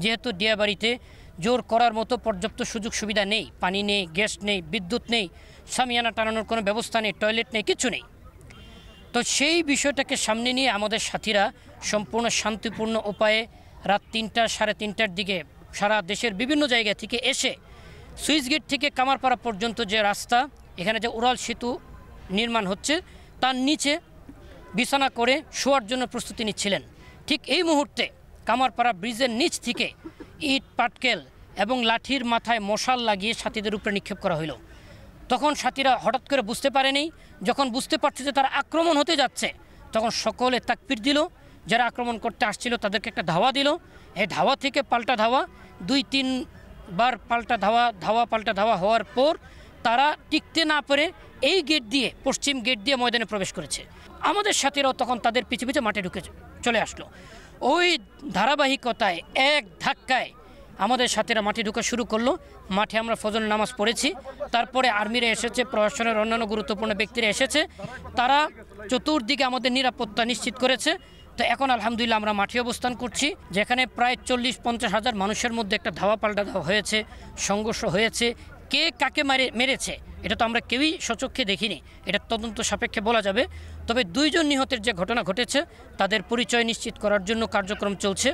যেহেতু দিয়াবাড়িতে জোর করার মতো পর্যাপ্ত সুযোগ সুবিধা নেই, পানি নেই, গ্যাস নেই, বিদ্যুৎ নেই, শামিয়ানা টানানোর কোনো ব্যবস্থা নেই, টয়লেট নেই, কিছু নেই। তো সেই বিষয়টাকে সামনে নিয়ে আমাদের সাথীরা সম্পূর্ণ শান্তিপূর্ণ উপায়ে রাত ৩টা সাড়ে ৩টার দিকে সারা দেশের বিভিন্ন জায়গা থেকে এসে সুইচ গেট থেকে কামারপাড়া পর্যন্ত যে রাস্তা, এখানে যে উড়াল সেতু নির্মাণ হচ্ছে তার নিচে বিছানা করে শোয়ার জন্য প্রস্তুতি নিচ্ছিলেন। ঠিক এই মুহূর্তে কামারপাড়া ব্রিজের নিচ থেকে ইট পাটকেল এবং লাঠির মাথায় মশাল লাগিয়ে সাথীদের উপরে নিক্ষেপ করা হলো। তখন সাথীরা হঠাৎ করে বুঝতে পারেনি, যখন বুঝতে পারছে যে তারা আক্রমণ হতে যাচ্ছে, তখন সকলে তাকবীর দিল। যারা আক্রমণ করতে আসছিল তাদেরকে একটা ধাওয়া দিল। এই ধাওয়া থেকে পাল্টা ধাওয়া, ২-৩ বার পাল্টা ধাওয়া পাল্টা ধাওয়া হওয়ার পর তারা টিকতে না পেরে এই গেট দিয়ে, পশ্চিম গেট দিয়ে ময়দানে প্রবেশ করেছে। আমাদের সাথীরাও তখন তাদের পিছু পিছু মাঠে ঢুকে চলে আসলো। ওই ধারাবাহিকতায় এক ধাক্কায় আমাদের সাথীরা মাঠে ঢুকা শুরু করলো। মাঠে আমরা ফজরের নামাজ পড়েছি। তারপরে আর্মিরা এসেছে, প্রশাসনের অন্যান্য গুরুত্বপূর্ণ ব্যক্তিরা এসেছে, তারা চতুর্দিকে আমাদের নিরাপত্তা নিশ্চিত করেছে। তো এখন আলহামদুলিল্লাহ আমরা মাঠে অবস্থান করছি, যেখানে প্রায় ৪০-৫০ হাজার মানুষের মধ্যে একটা ধাওয়া পাল্টা ধাওয়া হয়েছে, সংঘর্ষ হয়েছে। কে কাকে মেরেছে এটা তো আমরা কেউই সচক্ষে দেখিনি, এটা তদন্ত সাপেক্ষে বলা যাবে। তবে ২ জন নিহতের যে ঘটনা ঘটেছে তাদের পরিচয় নিশ্চিত করার জন্য কার্যক্রম চলছে।